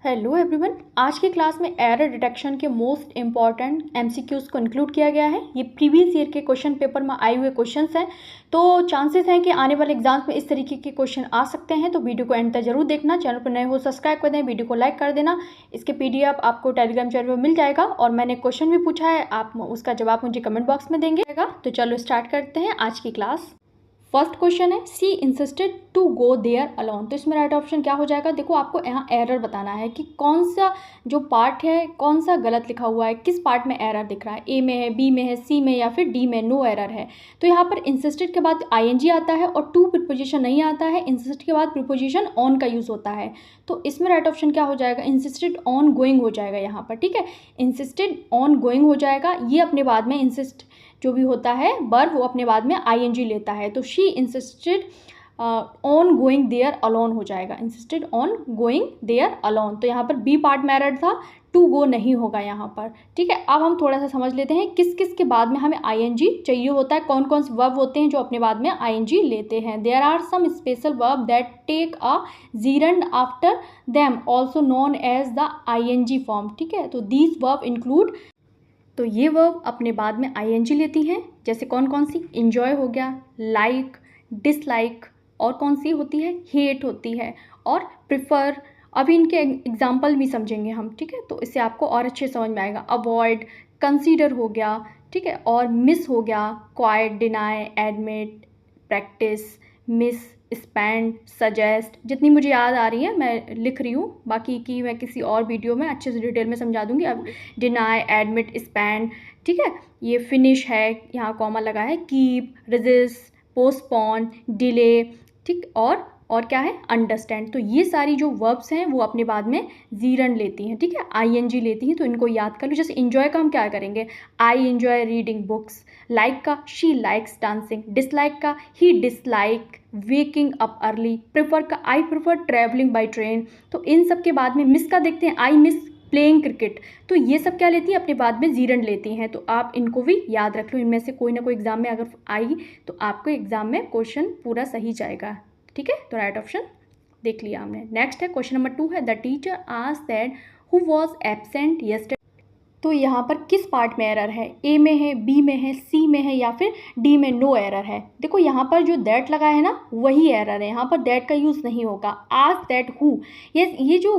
Hello everyone. आज की class में एरर डिटेक्शन के मोस्ट इंपॉर्टेंट एमसीक्यूज़ को इंक्लूड किया गया है। ये प्रीवियस ईयर के क्वेश्चन पेपर में आए हुए क्वेश्चंस हैं, तो चांसेस हैं कि आने वाले एग्जाम्स में इस तरीके के क्वेश्चन आ सकते हैं। तो वीडियो को एंड तक जरूर देखना। चैनल पर नए हो सब्सक्राइब कर दें, वीडियो को लाइक कर देना। इसके पीडीएफ आपको टेलीग्राम चैनल पर मिल जाएगा और मैंने क्वेश्चन भी पूछा है, आप उसका जवाब मुझे कमेंट बॉक्स में देंगे। तो चलो स्टार्ट करते हैं आज की क्लास। फर्स्ट क्वेश्चन है, she insisted to go there alone. तो इसमें राइट ऑप्शन क्या हो जाएगा? देखो, आपको यहाँ एरर बताना है कि कौन सा जो पार्ट है कौन सा गलत लिखा हुआ है, किस पार्ट में एरर दिख रहा है, ए में है, बी में है, सी में या फिर डी में। नो एरर है। तो यहाँ पर इंसिस्टेड के बाद आईएनजी आता है और टू प्रीपोजिशन नहीं आता है। इंसिस्ट के बाद प्रीपोजिशन ऑन का यूज़ होता है। तो इसमें राइट ऑप्शन क्या हो जाएगा? इंसिस्टेड ऑन गोइंग हो जाएगा यहाँ पर। ठीक है, इंसिस्टेड ऑन गोइंग हो जाएगा। ये अपने बाद में इंसिस्ट जो भी होता है वर्ब, वो अपने बाद में आईएनजी लेता है। तो she insisted on going there alone हो जाएगा। Insisted on going there alone. तो यहाँ पर बी पार्ट में एरर था, टू गो नहीं होगा यहाँ पर। ठीक है, अब हम थोड़ा सा समझ लेते हैं किस किस के बाद में हमें आईएनजी चाहिए होता है, कौन कौन से वर्ब होते हैं जो अपने बाद में आईएनजी लेते हैं। There are some special verb that take a gerund after them also known as the ING form. ठीक है, तो दीज वर्ब इंक्लूड, तो ये वर्ब अपने बाद में आईएनजी लेती हैं। जैसे कौन कौन सी? इंजॉय हो गया, लाइक, डिसलाइक, और कौन सी होती है? हेट होती है, और प्रिफर। अभी इनके एग्जाम्पल भी समझेंगे हम। ठीक है, तो इससे आपको और अच्छे समझ में आएगा। अवॉइड, कंसीडर हो गया। ठीक है, और मिस हो गया, quite, deny, admit, practice, miss, spend, suggest. जितनी मुझे याद आ रही है मैं लिख रही हूँ, बाकी की मैं किसी और वीडियो में अच्छे से डिटेल में समझा दूंगी। अब डिनाई, एडमिट, स्पेंड। ठीक है, ये फिनिश है, यहाँ कॉमा लगा है, कीप, रेजिस्ट, पोस्टपोन, डिले। ठीक, और क्या है? अंडरस्टैंड। तो ये सारी जो वर्ब्स हैं वो अपने बाद में जीरन लेती हैं। ठीक है, आईएनजी लेती हैं, तो इनको याद कर लो। जैसे इंजॉय का हम क्या करेंगे? I enjoy reading books. Like का शी लाइक्स डांसिंग। डिसलाइक का he dislike waking up early. Prefer का I prefer travelling by train. तो इन सब के बाद में मिस का देखते हैं, आई मिस प्लेइंग क्रिकेट। तो ये सब क्या लेती हैं? अपने बाद में जीरन लेती हैं। तो आप इनको भी याद रख लो। इनमें से कोई ना कोई एग्जाम में अगर आई तो आपको एग्जाम में क्वेश्चन पूरा सही जाएगा। ठीक है, तो राइट ऑप्शन देख लिया हमने। नेक्स्ट है क्वेश्चन नंबर 2 है, the teacher asked that who was absent yesterday. तो यहाँ पर किस पार्ट में एरर है? ए में है, बी में है, सी में है या फिर डी में? नो एरर है। देखो यहाँ पर जो दैट लगा है ना, वही एरर है। यहाँ पर दैट का यूज़ नहीं होगा। आस्क दैट हु, ये जो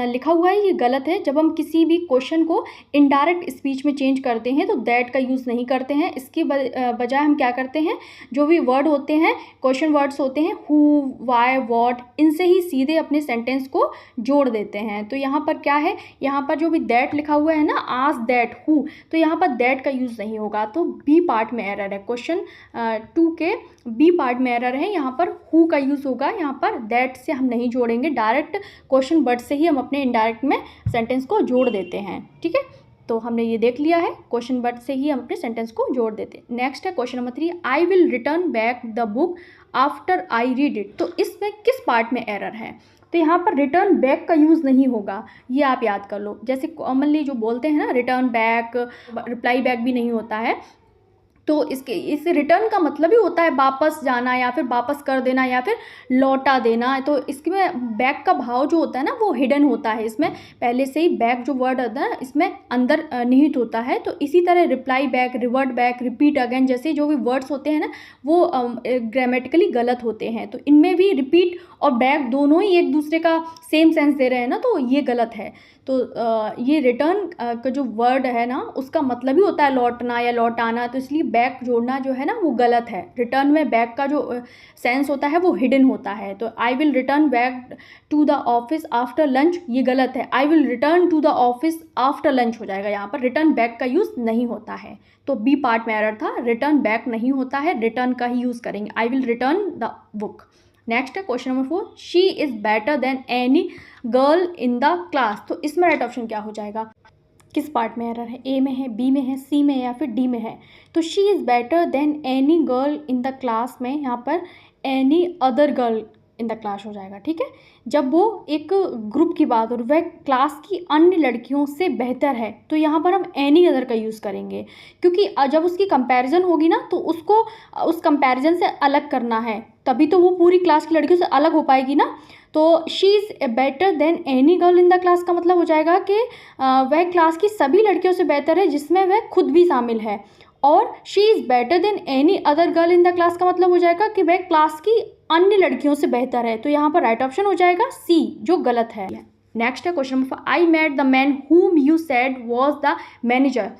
लिखा हुआ है ये गलत है। जब हम किसी भी क्वेश्चन को इनडायरेक्ट स्पीच में चेंज करते हैं तो दैट का यूज़ नहीं करते हैं। इसके बजाय हम क्या करते हैं? जो भी वर्ड होते हैं, क्वेश्चन वर्ड्स होते हैं, हु, वाई, वॉट, इनसे ही सीधे अपने सेंटेंस को जोड़ देते हैं। तो यहाँ पर क्या है? यहाँ पर जो भी दैट लिखा हुआ है ना, आस्क दैट हु, तो यहाँ पर दैट का यूज़ नहीं होगा। तो बी पार्ट में एरर है। क्वेश्चन 2 के बी पार्ट में एरर है। यहाँ पर हु का यूज़ होगा। यहाँ पर दैट से हम नहीं जोड़ेंगे, डायरेक्ट क्वेश्चन वर्ड से ही हम अपने इनडायरेक्ट में सेंटेंस को जोड़ देते हैं। ठीक है, तो हमने ये देख लिया है, क्वेश्चन वर्ड से ही हम अपने सेंटेंस को जोड़ देते हैं। नेक्स्ट है question number 3, I will return back the book after I read it. तो इसमें किस पार्ट में एरर है? तो यहाँ पर रिटर्न बैक का यूज़ नहीं होगा, ये आप याद कर लो। जैसे कॉमनली जो बोलते हैं ना, रिटर्न बैक, रिप्लाई बैक भी नहीं होता है। तो इस रिटर्न का मतलब ही होता है वापस जाना या फिर वापस कर देना या फिर लौटा देना। तो इसमें बैक का भाव जो होता है ना, वो हिडन होता है। इसमें पहले से ही बैक जो वर्ड होता है ना, इसमें अंदर निहित होता है। तो इसी तरह reply back, revert back, repeat again जैसे जो भी वर्ड्स होते हैं ना, वो ग्रामेटिकली गलत होते हैं। तो इनमें भी रिपीट और बैक दोनों ही एक दूसरे का सेम सेंस दे रहे हैं ना, तो ये गलत है। तो ये रिटर्न का जो वर्ड है ना, उसका मतलब ही होता है लौटना या लौटाना। तो इसलिए बैक जोड़ना जो है ना, वो गलत है। रिटर्न में बैक का जो सेंस होता है वो हिडन होता है। तो I will return back to the office after lunch, ये गलत है। I will return to the office after lunch हो जाएगा। यहाँ पर रिटर्न बैक का यूज़ नहीं होता है। तो बी पार्ट में एरर था, रिटर्न बैक नहीं होता है, रिटर्न का ही यूज़ करेंगे। I will return the book. Next है question number 4, she is better than any girl in the class. तो इसमें राइट ऑप्शन क्या हो जाएगा? किस पार्ट में एरर है? ए में है, बी में है, सी में या फिर डी में है? तो she is better than any girl in the class में यहाँ पर any other girl in the class हो जाएगा, ठीक है। जब वो एक ग्रुप की बात हो, वह क्लास की अन्य लड़कियों से बेहतर है, तो यहाँ पर हम एनी अदर का यूज़ करेंगे, क्योंकि जब उसकी कंपैरिजन होगी ना तो उसको उस कंपैरिजन से अलग करना है, तभी तो वो पूरी क्लास की लड़कियों से अलग हो पाएगी ना। तो she is better than any girl in the class का मतलब हो जाएगा कि वह क्लास की सभी लड़कियों से बेहतर है जिसमें वह खुद भी शामिल है। और she is better than any other girl in the class का मतलब हो जाएगा कि वह क्लास की अन्य लड़कियों से बेहतर है। तो यहाँ पर राइट ऑप्शन हो जाएगा सी, जो गलत है। नेक्स्ट है question number 4, I met the man whom you said was the manager.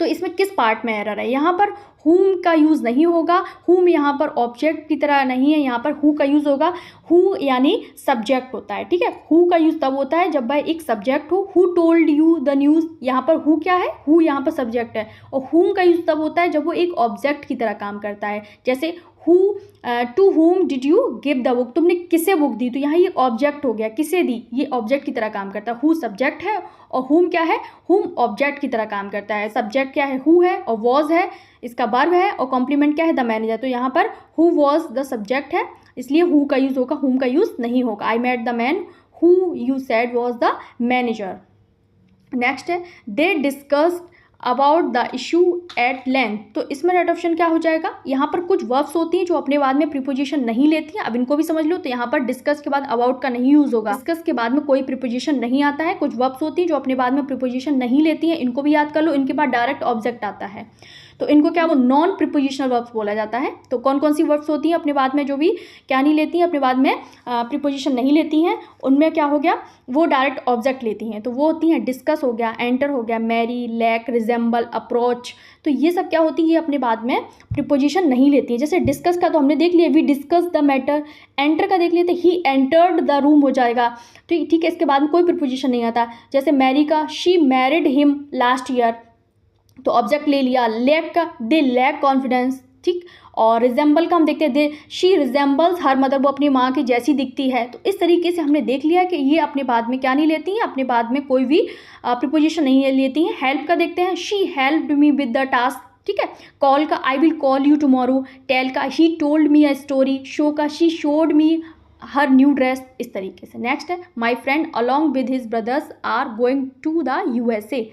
तो इसमें किस पार्ट में एरर है? यहाँ पर whom का यूज़ नहीं होगा, whom यहाँ पर ऑब्जेक्ट की तरह नहीं है, यहाँ पर who का यूज़ होगा। who यानी सब्जेक्ट होता है, ठीक है। who का यूज़ तब होता है जब वह एक सब्जेक्ट हो। who told you the news, यहाँ पर who क्या है? who यहाँ पर सब्जेक्ट है। और whom का यूज़ तब होता है जब वो एक ऑब्जेक्ट की तरह काम करता है, जैसे who to whom did you give the book, तुमने किसे बुक दी, तो यहाँ ये ऑब्जेक्ट हो गया, किसे दी, ये ऑब्जेक्ट की तरह काम करता है। who सब्जेक्ट है और whom क्या है? whom ऑब्जेक्ट की तरह काम करता है। सब्जेक्ट क्या है? who है, और was है, इसका वर्ब है, और कॉम्प्लीमेंट क्या है? The manager. तो यहाँ पर who was द सब्जेक्ट है, इसलिए who का यूज़ होगा, whom का यूज़ नहीं होगा। I met the man who you said was the manager। Next है they discussed about the issue at length. तो इसमें राइट ऑप्शन क्या हो जाएगा? यहाँ पर कुछ वर्ब्स होती हैं जो अपने बाद में प्रीपोजिशन नहीं लेती हैं। अब इनको भी समझ लो। तो यहाँ पर डिस्कस के बाद अबाउट का नहीं यूज़ होगा, डिस्कस के बाद में कोई प्रीपोजिशन नहीं आता है। कुछ वर्ब्स होती हैं जो अपने बाद में प्रीपोजिशन नहीं लेती हैं, इनको भी याद कर लो। इनके बाद डायरेक्ट ऑब्जेक्ट आता है, तो इनको क्या वो नॉन प्रीपोजिशनल वर्ब्स बोला जाता है। तो कौन कौन सी वर्ब्स होती हैं अपने बाद में जो भी क्या नहीं लेती हैं, अपने बाद में प्रीपोजिशन नहीं लेती हैं, उनमें क्या हो गया? वो डायरेक्ट ऑब्जेक्ट लेती हैं। तो वो होती हैं डिस्कस हो गया, एंटर हो गया, मैरी, लैक, रिजेंबल, अप्रोच। तो ये सब क्या होती है? अपने बाद में प्रीपोजिशन नहीं लेती है। जैसे डिस्कस का तो हमने देख लिया, we discuss the matter. Enter का देख लिए थे, ही एंटर्ड द रूम हो जाएगा। तो ठीक है, इसके बाद में कोई प्रीपोजिशन नहीं आता। जैसे मैरी का, she married him last year, तो ऑब्जेक्ट ले लिया। लैक का, दे लैक कॉन्फिडेंस, ठीक। और रिजेंबल का हम देखते हैं, दे शी रिजेंबल्स हर मदर, वो अपनी माँ की जैसी दिखती है। तो इस तरीके से हमने देख लिया कि ये अपने बाद में क्या नहीं लेती हैं, अपने बाद में कोई भी प्रीपोजिशन नहीं लेती हैं। हेल्प का देखते हैं, she helped me with the task, ठीक है। कॉल का, I will call you tomorrow. Tell का, he told me a story. Show का, she showed me her new dress, इस तरीके से। नेक्स्ट है my friend along with his brothers are going to the USA।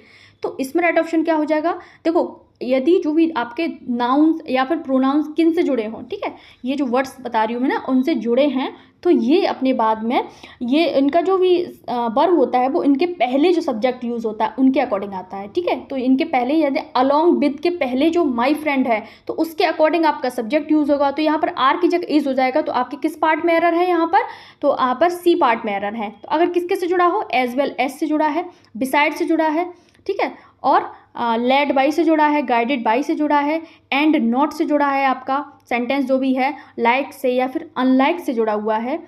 तो इसमें right option क्या हो जाएगा? देखो, यदि जो भी आपके नाउन्स या फिर प्रोनाउंस किन से जुड़े हों, ठीक है, ये जो वर्ड्स बता रही हूँ मैं ना, उनसे जुड़े हैं, तो ये अपने बाद में ये इनका जो भी वर्ब होता है वो इनके पहले जो सब्जेक्ट यूज़ होता है उनके अकॉर्डिंग आता है, ठीक है। तो इनके पहले यदि अलॉन्ग विद के पहले जो माई फ्रेंड है तो उसके अकॉर्डिंग आपका सब्जेक्ट यूज़ होगा। तो यहाँ पर आर की जगह इज हो जाएगा। तो आपके किस पार्ट में एरर है यहाँ पर? तो यहाँ पर सी पार्ट में एरर है। तो अगर किसके से जुड़ा हो, एज वेल एस से जुड़ा है, बिसाइड से जुड़ा है, ठीक है, और लेड बाई से जुड़ा है, गाइडेड बाई से जुड़ा है, एंड नॉट से जुड़ा है, आपका सेंटेंस जो भी है लाइक से या फिर अनलाइक से जुड़ा हुआ है,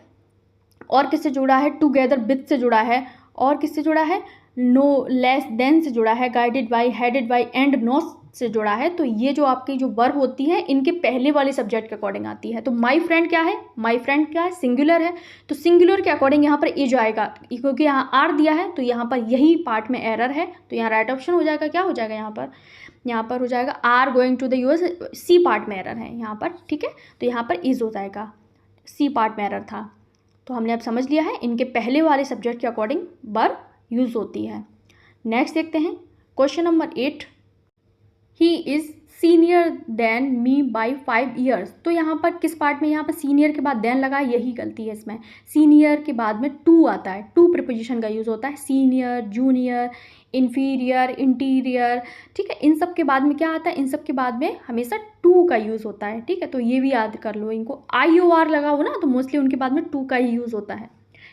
और किससे जुड़ा है? टुगेदर विद से जुड़ा है, और किससे जुड़ा है? नो लेस देन से जुड़ा है, guided by, headed by, and not से जुड़ा है। तो ये जो आपकी जो वर्ब होती है इनके पहले वाले सब्जेक्ट के अकॉर्डिंग आती है। तो माई फ्रेंड क्या है? माई फ्रेंड क्या है? सिंगुलर है, तो सिंगुलर के अकॉर्डिंग यहाँ पर इज आएगा, क्योंकि यहाँ आर दिया है तो यहाँ पर यही पार्ट में एरर है। तो यहाँ राइट ऑप्शन हो जाएगा, क्या हो जाएगा यहाँ पर? यहाँ पर हो जाएगा are going to the US, C part में एरर है यहाँ पर, ठीक है। तो यहाँ पर इज हो जाएगा, सी पार्ट में एरर था। तो हमने अब समझ लिया है इनके पहले वाले सब्जेक्ट के अकॉर्डिंग वर्ब यूज़ होती है। नेक्स्ट देखते हैं question number 8, he is senior than me by 5 years। तो यहाँ पर किस पार्ट में? यहाँ पर सीनियर के बाद देन लगा, यही गलती है इसमें। सीनियर के बाद में टू आता है, टू प्रीपोजिशन का यूज़ होता है। सीनियर, जूनियर, इन्फीरियर, इंटीरियर, ठीक है, इन सब के बाद में क्या आता है? इन सब के बाद में हमेशा टू का यूज़ होता है, ठीक है। तो ये भी याद कर लो इनको। IOR लगा हो ना तो मोस्टली उनके बाद में टू का ही यूज़ होता है।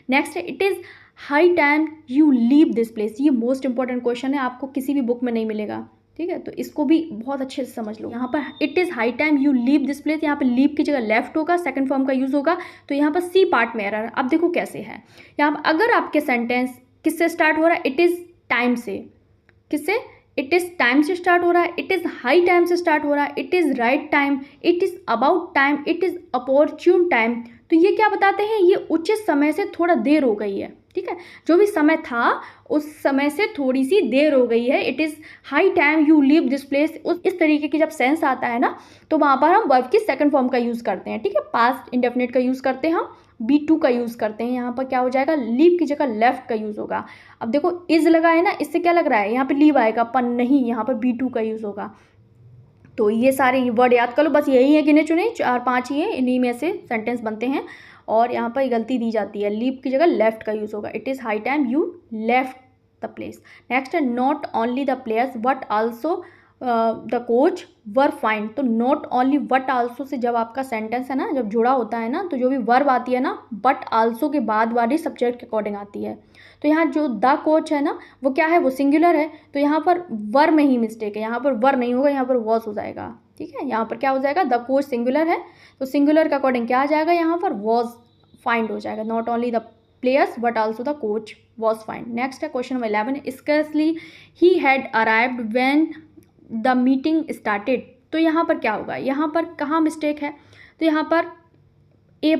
नेक्स्ट है it is high time you leave this place. ये मोस्ट इंपॉर्टेंट क्वेश्चन है, आपको किसी भी बुक में नहीं मिलेगा, ठीक है। तो इसको भी बहुत अच्छे से समझ लो। यहाँ पर it is high time you leave this place, यहाँ पर लीव की जगह लेफ्ट होगा, सेकंड फॉर्म का यूज़ होगा। तो यहाँ पर सी पार्ट में एरर है। अब देखो कैसे है, यहाँ पर अगर आपके सेंटेंस किससे स्टार्ट हो रहा है? इट इज़ टाइम से, किससे? इट इज़ टाइम से स्टार्ट हो रहा है, इट इज़ हाई टाइम से स्टार्ट हो रहा है, it is right time, it is about time, it is opportune time. तो ये क्या बताते हैं? ये उचित समय से थोड़ा देर हो गई है, ठीक है। जो भी समय था उस समय से थोड़ी सी देर हो गई है। It is high time you leave this place, इस तरीके की जब सेंस आता है ना तो वहाँ पर हम वर्ब की सेकंड फॉर्म का यूज़ करते हैं, ठीक है। पास्ट इंडेफिनिट का यूज़ करते हैं हम, B2 का यूज़ करते हैं। यहाँ पर क्या हो जाएगा, लीव की जगह लेफ्ट का यूज़ होगा। अब देखो इज़ लगा है ना, इससे क्या लग रहा है यहाँ पे लीव आएगा, पर नहीं, यहाँ पर B2 का यूज़ होगा। तो ये सारे वर्ड याद कर लो, बस यही है गिने चुने 4-5 ही है, इन्हीं में से सेंटेंस बनते हैं। और यहाँ पर गलती दी जाती है, लीव की जगह लेफ्ट का यूज़ होगा। It is high time you left the place. Next है not only the players but also the coach were fine. तो नॉट ओनली बट आल्सो से जब आपका सेंटेंस है ना, जब जुड़ा होता है ना, तो जो भी वर्ब आती है ना, बट आल्सो के बाद वाली सब्जेक्ट के अकॉर्डिंग आती है। तो यहाँ जो द कोच है ना, वो क्या है, वो सिंगुलर है, तो यहाँ पर वर में ही मिस्टेक है, यहाँ पर वर नहीं होगा, यहाँ पर वॉज हो जाएगा। ठीक है, यहाँ पर क्या हो जाएगा, द कोच सिंगुलर है, तो सिंगुलर के अकॉर्डिंग क्या आ जाएगा, यहाँ पर वॉज फाइंड हो जाएगा। Not only the players but also the coach was fined. Next है question number 11, scarcely he had arrived when the meeting started. तो यहाँ पर क्या होगा, यहाँ पर कहाँ मिस्टेक है, तो यहाँ पर बी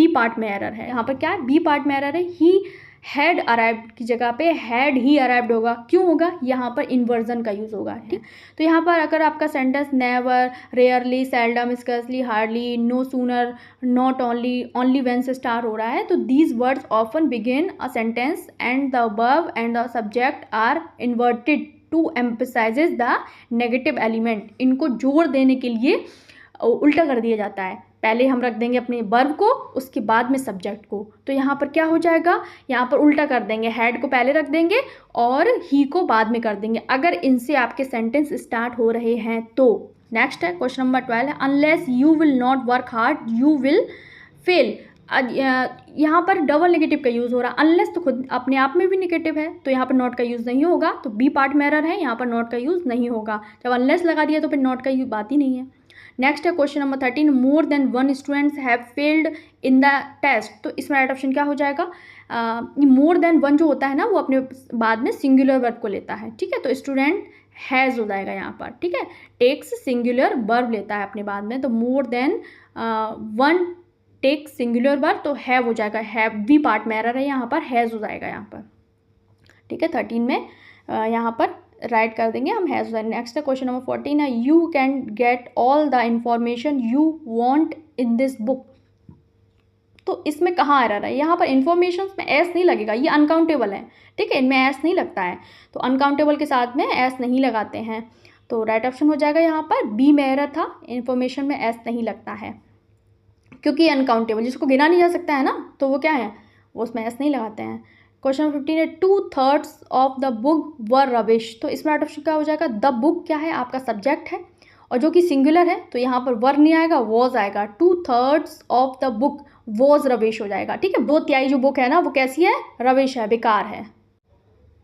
पार्ट में एरर है। यहाँ पर क्या है, बी पार्ट में एरर है। ही हैड अराइव्ड की जगह पे हैड ही अराइव्ड होगा। क्यों होगा, यहाँ पर इन्वर्जन का यूज़ होगा। ठीक, तो यहाँ पर अगर आपका sentence never, rarely, seldom, scarcely, hardly, no sooner, not only, only when से स्टार्ट हो रहा है, तो these words often begin a sentence and the verb and the subject are inverted to emphasises the negative element. इनको जोर देने के लिए उल्टा कर दिया जाता है, पहले हम रख देंगे अपने वर्ब को, उसके बाद में सब्जेक्ट को। तो यहाँ पर क्या हो जाएगा, यहाँ पर उल्टा कर देंगे, हैड को पहले रख देंगे और ही को बाद में कर देंगे, अगर इनसे आपके सेंटेंस स्टार्ट हो रहे हैं तो। नेक्स्ट है क्वेश्चन नंबर 12 है unless you will not work hard you will fail. यहाँ पर डबल नेगेटिव का यूज़ हो रहा है। अनलेस तो खुद अपने आप में भी नेगेटिव है, तो यहाँ पर नॉट का यूज़ नहीं होगा, तो बी पार्ट में एरर है, यहाँ पर नॉट का यूज़ नहीं होगा। जब अनलेस लगा दिया तो फिर नॉट का बात ही नहीं है। नेक्स्ट है question number 13, more than one students have failed in the test. तो इसमें राइट ऑप्शन क्या हो जाएगा, मोर देन वन जो होता है ना, वो अपने बाद में सिंगुलर वर्ब को लेता है। ठीक है, तो स्टूडेंट हैज़ हो जाएगा यहाँ पर। ठीक है, टेक्स सिंगुलर वर्ब लेता है अपने बाद में, तो more than one take singular verb, तो हैव हो जाएगा, हैव बी पार्ट में एरर है, यहाँ पर हैज़ हो जाएगा यहाँ पर। ठीक है, 13 में यहाँ पर राइट कर देंगे हम हैज़। नेक्स्ट है क्वेश्चन नंबर 14 है you can get all the information you want in this book. तो इसमें कहाँ एरर है, यहाँ पर इन्फॉर्मेशन में एस नहीं लगेगा, ये अनकाउंटेबल है। ठीक है, इनमें एस नहीं लगता है, तो अनकाउंटेबल के साथ में एस नहीं लगाते हैं, तो राइट ऑप्शन हो जाएगा यहाँ पर बी में एरर था, इन्फॉर्मेशन में एस नहीं लगता है क्योंकि अनकाउंटेबल जिसको गिना नहीं जा सकता है ना, तो वो क्या है, वो उसमें एस नहीं लगाते हैं। क्वेश्चन नंबर 15 है 2/3 of the book were rubbish. तो इसमें राइट ऑप्शन क्या हो जाएगा, द बुक क्या है, आपका सब्जेक्ट है और जो कि सिंगुलर है, तो यहाँ पर वर नहीं आएगा, वॉज आएगा। 2/3 of the book was rubbish हो जाएगा। ठीक है, 2/3 जो बुक है ना, वो कैसी है, रबिश है, बेकार है।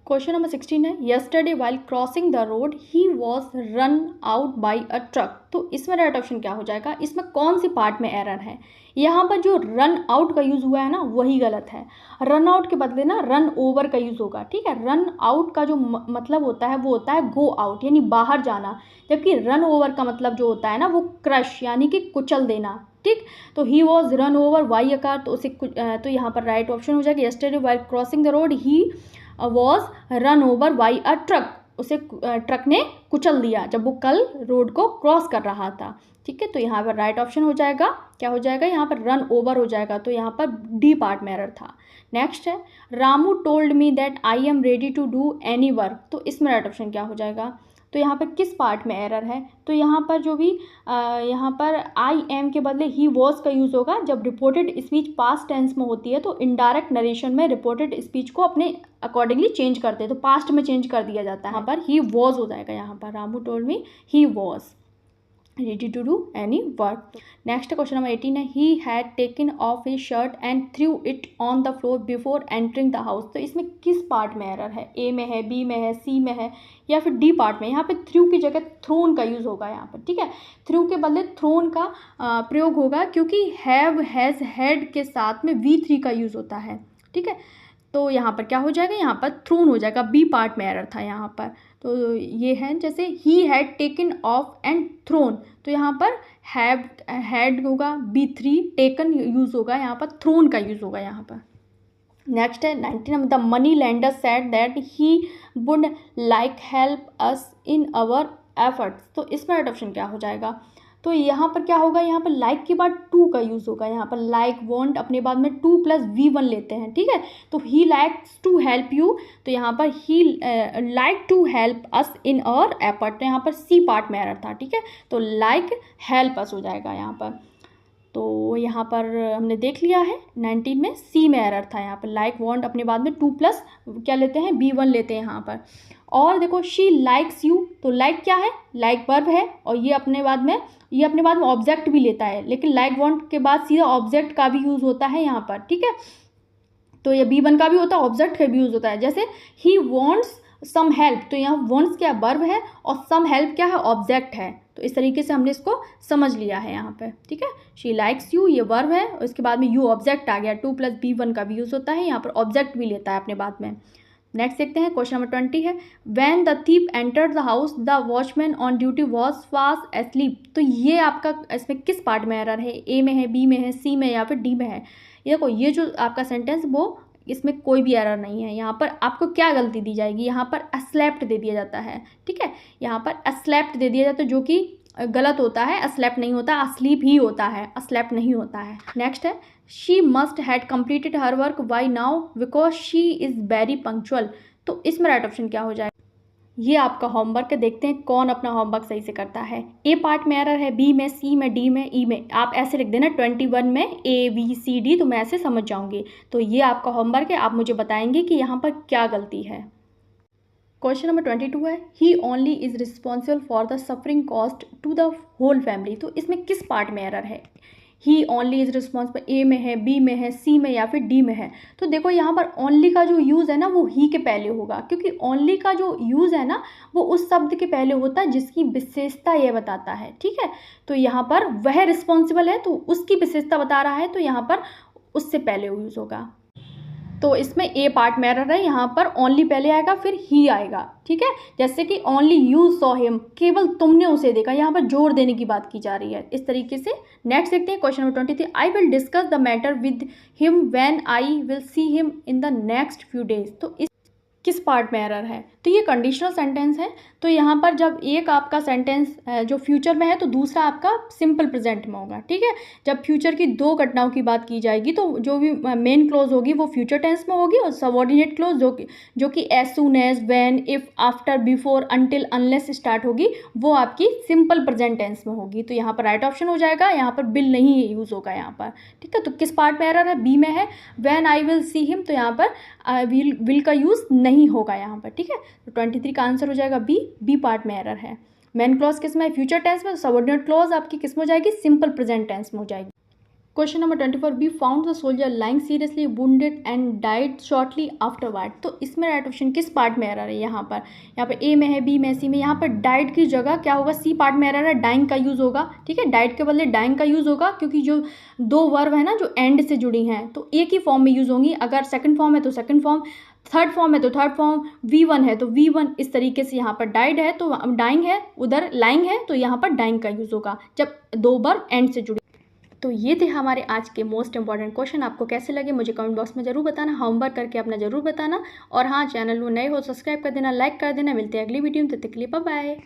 क्वेश्चन नंबर 16 है yesterday while crossing the road he was run out by a truck. तो इसमें राइट ऑप्शन क्या हो जाएगा, इसमें कौन सी पार्ट में एरर है, यहाँ पर जो रन आउट का यूज़ हुआ है ना, वही गलत है। रन आउट के बदले ना रन ओवर का यूज़ होगा। ठीक है, रन आउट का जो मतलब होता है वो होता है गो आउट, यानी बाहर जाना, जबकि रन ओवर का मतलब जो होता है ना, वो क्रश यानी कि कुचल देना। ठीक, तो he was run over by a car, तो उसे तो यहाँ पर राइट ऑप्शन हो जाएगा yesterday while crossing the road he was run over by a truck. उसे ट्रक ने कुचल दिया जब वो कल रोड को क्रॉस कर रहा था। ठीक है, तो यहाँ पर राइट ऑप्शन हो जाएगा, क्या हो जाएगा, यहाँ पर रन ओवर हो जाएगा, तो यहाँ पर डी पार्ट में एरर था। नेक्स्ट है Ramu told me that I am ready to do any work. तो इसमें राइट ऑप्शन क्या हो जाएगा, तो यहाँ पर किस पार्ट में एरर है, तो यहाँ पर जो भी यहाँ पर आई एम के बदले ही वॉज का यूज़ होगा। जब रिपोर्टेड स्पीच पास्ट टेंस में होती है तो इनडायरेक्ट नरेशन में रिपोर्टेड स्पीच को अपने अकॉर्डिंगली चेंज करते हैं, तो पास्ट में चेंज कर दिया जाता है। यहाँ पर ही वॉज हो जाएगा, यहाँ पर Ramu told me he was ready to do any work. Next question number 18 है he had taken off his shirt and threw it on the floor before entering the house. तो इसमें किस पार्ट में error है, ए में है, बी में है, सी में है, या फिर डी पार्ट में। यहाँ पे थ्रू की जगह थ्रोन का यूज़ होगा यहाँ पर। ठीक है, थ्रू के बदले थ्रोन का प्रयोग होगा, क्योंकि हैव, हैज़, हैड के साथ में V3 का यूज़ होता है। ठीक है, तो यहाँ पर क्या हो जाएगा, यहाँ पर थ्रोन हो जाएगा, बी पार्ट में एरर था यहाँ पर। तो ये है जैसे he had taken off and thrown, तो यहाँ पर हैव, हैड होगा, B3, टेकन यूज़ होगा, यहाँ पर थ्रोन का यूज़ होगा यहाँ पर। नेक्स्ट है 19 the money lender said that he would like help us in our efforts. तो इसमें राइट ऑप्शन क्या हो जाएगा, तो यहाँ पर क्या होगा, यहाँ पर लाइक के बाद टू का यूज़ होगा। यहाँ पर लाइक वॉन्ट अपने बाद में टू प्लस V1 लेते हैं, ठीक है। तो he likes to help you, तो यहाँ पर he like to help us in our effort, तो यहाँ पर सी पार्ट में एरर था, ठीक है। तो लाइक हेल्प अस हो जाएगा यहाँ पर। तो यहाँ पर हमने देख लिया है 19 में सी में एरर था। यहाँ पर लाइक वॉन्ट अपने बाद में टू प्लस क्या लेते हैं, B1 लेते हैं यहाँ पर। और देखो शी लाइक्स यू, तो लाइक क्या है, लाइक वर्ब है, और ये अपने बाद में ऑब्जेक्ट भी लेता है, लेकिन लाइक वॉन्ट के बाद सीधा ऑब्जेक्ट का भी यूज़ होता है यहाँ पर, ठीक है। तो ये B1 का भी होता है, ऑब्जेक्ट का भी यूज़ होता है। जैसे ही वॉन्ट्स सम हेल्प, तो यहाँ वॉन्ट्स क्या वर्ब है और सम हेल्प क्या है, ऑब्जेक्ट है। तो इस तरीके से हमने इसको समझ लिया है यहाँ पे, ठीक है। शी लाइक्स यू ये वर्ब है, और इसके बाद में यू ऑब्जेक्ट आ गया, टू प्लस B1 का भी यूज़ होता है, यहाँ पर ऑब्जेक्ट भी लेता है अपने बाद में। नेक्स्ट देखते हैं, क्वेश्चन नंबर 20 है, when the thief entered the house the watchman on duty was fast asleep. तो ये आपका इसमें किस पार्ट में एरर है, ए में है, बी में है, सी में या फिर डी में है। ये देखो, ये जो आपका सेंटेंस वो इसमें कोई भी एरर नहीं है। यहाँ पर आपको क्या गलती दी जाएगी, यहाँ पर अस्लेप्ट दे दिया जाता है, ठीक है। यहाँ पर अस्लेप्ट दे दिया जाता है, जो कि गलत होता है, अस्लेप्ट नहीं होता, अस्लीप ही होता है, अस्लेप्ट नहीं होता है। नेक्स्ट है, she must had completed her work by now because she is very punctual. तो इसमें राइट ऑप्शन क्या हो जाएगा, ये आपका होमवर्क है, देखते हैं कौन अपना होमवर्क सही से करता है। ए पार्ट में एरर है, बी में, सी में, डी में, ई में। आप ऐसे लिख देना 21 में ABCD, तो मैं ऐसे समझ जाऊंगी। तो ये आपका होमवर्क है, आप मुझे बताएंगे कि यहाँ पर क्या गलती है। क्वेश्चन नंबर 22 है, he only is responsible for the suffering caused to the whole family. तो इसमें किस पार्ट में एरर है, he only is responsible, A में है, बी में है, सी में या फिर डी में है। तो देखो यहाँ पर ओनली का जो यूज़ है ना वो ही के पहले होगा, क्योंकि ओनली का जो यूज़ है ना वो उस शब्द के पहले होता है जिसकी विशेषता ये बताता है, ठीक है। तो यहाँ पर वह रिस्पॉन्सिबल है तो उसकी विशेषता बता रहा है, तो यहाँ पर उससे पहले यूज़ होगा। तो इसमें ए पार्ट में एरर है, यहाँ पर ओनली पहले आएगा फिर ही आएगा, ठीक है। जैसे कि ओनली यू सॉ हिम, केवल तुमने उसे देखा, यहाँ पर जोर देने की बात की जा रही है, इस तरीके से। नेक्स्ट देखते हैं question number 23, I will discuss the matter with him when I will see him in the next few days. तो इस किस पार्ट में एरर है, तो ये कंडीशनल सेंटेंस है। तो यहाँ पर जब एक आपका सेंटेंस जो फ्यूचर में है तो दूसरा आपका सिंपल प्रेजेंट में होगा, ठीक है। जब फ्यूचर की दो घटनाओं की बात की जाएगी तो जो भी मेन क्लोज होगी वो फ्यूचर टेंस में होगी, और सबऑर्डिनेट क्लोज जो कि as soon as, when, if, after, before, until, unless start होगी वो आपकी सिंपल प्रेजेंट टेंस में होगी। तो यहाँ पर राइट ऑप्शन हो जाएगा, यहाँ पर बिल नहीं यूज़ होगा यहाँ पर, ठीक है। तो किस पार्ट में एरर है, बी में है, when I will see him, तो यहाँ पर विल का यूज़ नहीं होगा यहाँ पर, ठीक है। तो 23 का आंसर हो जाएगा बी पार्ट में एरर है। मेन क्लॉज किस में है, फ्यूचर टेंस में, सबऑर्डिनेट क्लॉज आपकी किस में हो जाएगी, सिंपल प्रेजेंट टेंस में हो जाएगी। Question number 24, be found the soldier lying seriously wounded and died shortly afterward. तो इसमें राइट ऑप्शन किस पार्ट में एरर है, यहाँ पर ए में है, बी में, सी में। यहाँ पर डाइड की जगह क्या होगा, सी पार्ट में एरर है, डाइंग का यूज़ होगा, ठीक है। डाइड के बदले डाइंग का यूज़ होगा, क्योंकि जो दो वर्ब है ना जो एंड से जुड़ी हैं तो एक ही फॉर्म में यूज़ होंगी। अगर सेकंड फॉर्म है तो सेकंड फॉर्म, थर्ड फॉर्म है तो थर्ड फॉर्म, V1 है तो V1, इस तरीके से। यहाँ पर डाइड है तो डाइंग है, उधर लाइंग है तो यहाँ पर डाइंग का यूज़ होगा जब दो वर्ब एंड से जुड़ी। तो ये थे हमारे आज के मोस्ट इंपॉर्टेंट क्वेश्चन। आपको कैसे लगे मुझे कमेंट बॉक्स में ज़रूर बताना, होमवर्क करके अपना ज़रूर बताना। और हाँ, चैनल को नए हो सब्सक्राइब कर देना, लाइक कर देना। मिलते हैं अगली वीडियो में, तब तक के लिए बाय बाय।